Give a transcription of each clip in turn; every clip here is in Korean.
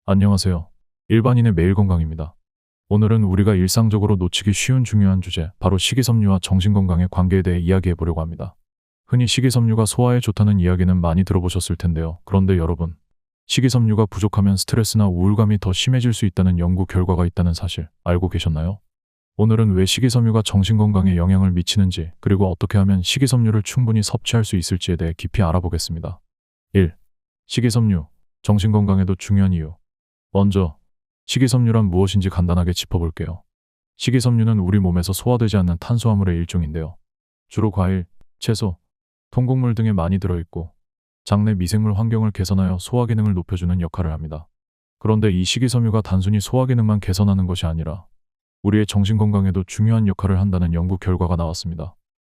안녕하세요. 일반인의 매일 건강입니다. 오늘은 우리가 일상적으로 놓치기 쉬운 중요한 주제, 바로 식이섬유와 정신건강의 관계에 대해 이야기해 보려고 합니다. 흔히 식이섬유가 소화에 좋다는 이야기는 많이 들어보셨을 텐데요. 그런데 여러분, 식이섬유가 부족하면 스트레스나 우울감이 더 심해질 수 있다는 연구 결과가 있다는 사실 알고 계셨나요? 오늘은 왜 식이섬유가 정신건강에 영향을 미치는지, 그리고 어떻게 하면 식이섬유를 충분히 섭취할 수 있을지에 대해 깊이 알아보겠습니다. 1. 식이섬유, 정신건강에도 중요한 이유. 먼저, 식이섬유란 무엇인지 간단하게 짚어볼게요. 식이섬유는 우리 몸에서 소화되지 않는 탄수화물의 일종인데요. 주로 과일, 채소, 통곡물 등에 많이 들어있고 장내 미생물 환경을 개선하여 소화 기능을 높여주는 역할을 합니다. 그런데 이 식이섬유가 단순히 소화 기능만 개선하는 것이 아니라 우리의 정신 건강에도 중요한 역할을 한다는 연구 결과가 나왔습니다.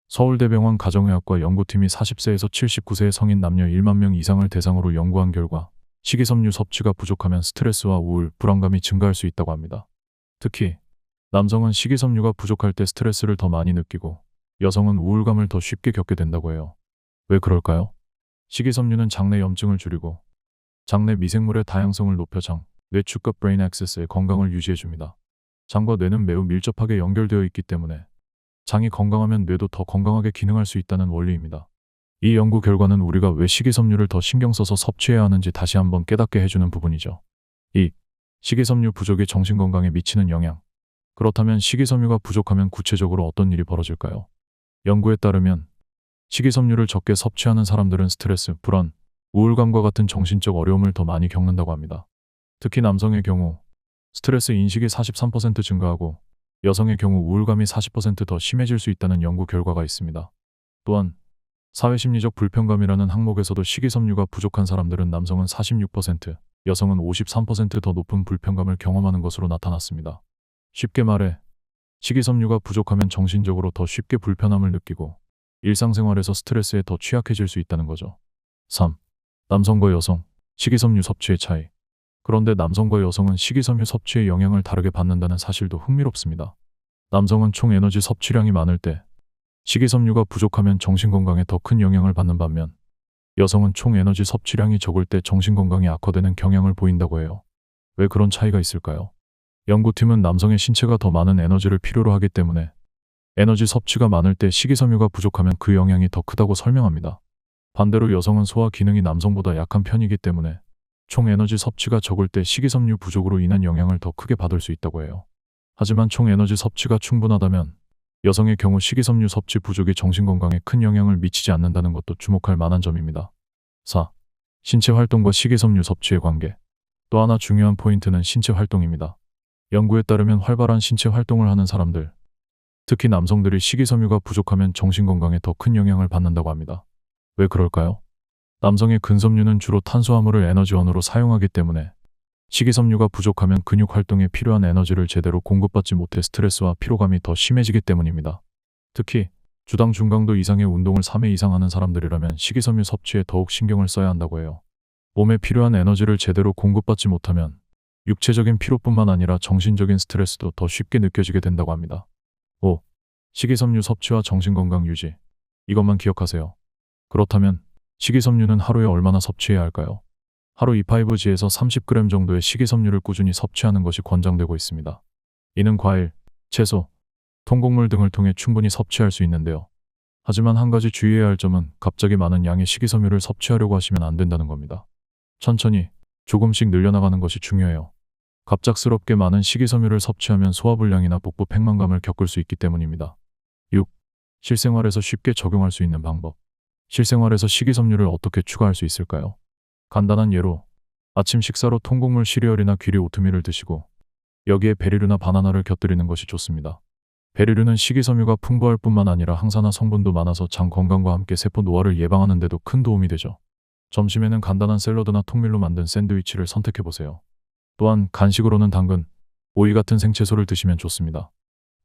서울대병원 가정의학과 연구팀이 40세에서 79세의 성인 남녀 1만 명 이상을 대상으로 연구한 결과 식이섬유 섭취가 부족하면 스트레스와 우울, 불안감이 증가할 수 있다고 합니다. 특히 남성은 식이섬유가 부족할 때 스트레스를 더 많이 느끼고 여성은 우울감을 더 쉽게 겪게 된다고 해요. 왜 그럴까요? 식이섬유는 장내 염증을 줄이고 장내 미생물의 다양성을 높여 장, 뇌축과 브레인 액세스의 건강을 유지해줍니다. 장과 뇌는 매우 밀접하게 연결되어 있기 때문에 장이 건강하면 뇌도 더 건강하게 기능할 수 있다는 원리입니다. 이 연구 결과는 우리가 왜 식이섬유를 더 신경 써서 섭취해야 하는지 다시 한번 깨닫게 해주는 부분이죠. 2. 식이섬유 부족이 정신건강에 미치는 영향. 그렇다면 식이섬유가 부족하면 구체적으로 어떤 일이 벌어질까요? 연구에 따르면 식이섬유를 적게 섭취하는 사람들은 스트레스, 불안, 우울감과 같은 정신적 어려움을 더 많이 겪는다고 합니다. 특히 남성의 경우 스트레스 인식이 43% 증가하고 여성의 경우 우울감이 40%더 심해질 수 있다는 연구 결과가 있습니다. 또한 사회심리적 불편감이라는 항목에서도 식이섬유가 부족한 사람들은 남성은 46%, 여성은 53%더 높은 불편감을 경험하는 것으로 나타났습니다. 쉽게 말해, 식이섬유가 부족하면 정신적으로 더 쉽게 불편함을 느끼고 일상생활에서 스트레스에 더 취약해질 수 있다는 거죠. 3. 남성과 여성, 식이섬유 섭취의 차이. 그런데 남성과 여성은 식이섬유 섭취의 영향을 다르게 받는다는 사실도 흥미롭습니다. 남성은 총 에너지 섭취량이 많을 때 식이섬유가 부족하면 정신건강에 더 큰 영향을 받는 반면 여성은 총 에너지 섭취량이 적을 때 정신건강이 악화되는 경향을 보인다고 해요. 왜 그런 차이가 있을까요? 연구팀은 남성의 신체가 더 많은 에너지를 필요로 하기 때문에 에너지 섭취가 많을 때 식이섬유가 부족하면 그 영향이 더 크다고 설명합니다. 반대로 여성은 소화 기능이 남성보다 약한 편이기 때문에 총 에너지 섭취가 적을 때 식이섬유 부족으로 인한 영향을 더 크게 받을 수 있다고 해요. 하지만 총 에너지 섭취가 충분하다면 여성의 경우 식이섬유 섭취 부족이 정신건강에 큰 영향을 미치지 않는다는 것도 주목할 만한 점입니다. 4. 신체 활동과 식이섬유 섭취의 관계. 또 하나 중요한 포인트는 신체 활동입니다. 연구에 따르면 활발한 신체 활동을 하는 사람들, 특히 남성들이 식이섬유가 부족하면 정신건강에 더 큰 영향을 받는다고 합니다. 왜 그럴까요? 남성의 근섬유는 주로 탄수화물을 에너지원으로 사용하기 때문에 식이섬유가 부족하면 근육 활동에 필요한 에너지를 제대로 공급받지 못해 스트레스와 피로감이 더 심해지기 때문입니다. 특히 주당 중강도 이상의 운동을 3회 이상 하는 사람들이라면 식이섬유 섭취에 더욱 신경을 써야 한다고 해요. 몸에 필요한 에너지를 제대로 공급받지 못하면 육체적인 피로뿐만 아니라 정신적인 스트레스도 더 쉽게 느껴지게 된다고 합니다. 5. 식이섬유 섭취와 정신건강 유지. 이것만 기억하세요. 그렇다면 식이섬유는 하루에 얼마나 섭취해야 할까요? 하루 2~5g에서 30g 정도의 식이섬유를 꾸준히 섭취하는 것이 권장되고 있습니다. 이는 과일, 채소, 통곡물 등을 통해 충분히 섭취할 수 있는데요. 하지만 한 가지 주의해야 할 점은 갑자기 많은 양의 식이섬유를 섭취하려고 하시면 안 된다는 겁니다. 천천히, 조금씩 늘려나가는 것이 중요해요. 갑작스럽게 많은 식이섬유를 섭취하면 소화불량이나 복부 팽만감을 겪을 수 있기 때문입니다. 6. 실생활에서 쉽게 적용할 수 있는 방법. 실생활에서 식이섬유를 어떻게 추가할 수 있을까요? 간단한 예로 아침 식사로 통곡물 시리얼이나 귀리 오트밀을 드시고 여기에 베리류나 바나나를 곁들이는 것이 좋습니다. 베리류는 식이섬유가 풍부할 뿐만 아니라 항산화 성분도 많아서 장 건강과 함께 세포 노화를 예방하는 데도 큰 도움이 되죠. 점심에는 간단한 샐러드나 통밀로 만든 샌드위치를 선택해보세요. 또한 간식으로는 당근, 오이 같은 생채소를 드시면 좋습니다.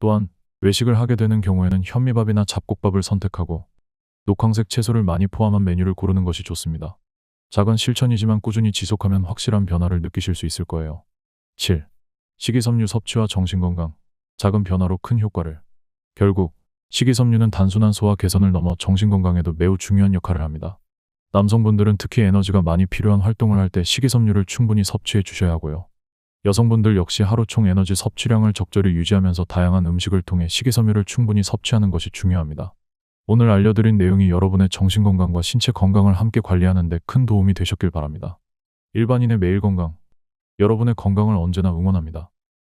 또한 외식을 하게 되는 경우에는 현미밥이나 잡곡밥을 선택하고 녹황색 채소를 많이 포함한 메뉴를 고르는 것이 좋습니다. 작은 실천이지만 꾸준히 지속하면 확실한 변화를 느끼실 수 있을 거예요. 7. 식이섬유 섭취와 정신건강. 작은 변화로 큰 효과를. 결국 식이섬유는 단순한 소화 개선을 넘어 정신건강에도 매우 중요한 역할을 합니다. 남성분들은 특히 에너지가 많이 필요한 활동을 할 때 식이섬유를 충분히 섭취해 주셔야 하고요. 여성분들 역시 하루 총 에너지 섭취량을 적절히 유지하면서 다양한 음식을 통해 식이섬유를 충분히 섭취하는 것이 중요합니다. 오늘 알려드린 내용이 여러분의 정신건강과 신체 건강을 함께 관리하는 데 큰 도움이 되셨길 바랍니다. 일반인의 매일 건강, 여러분의 건강을 언제나 응원합니다.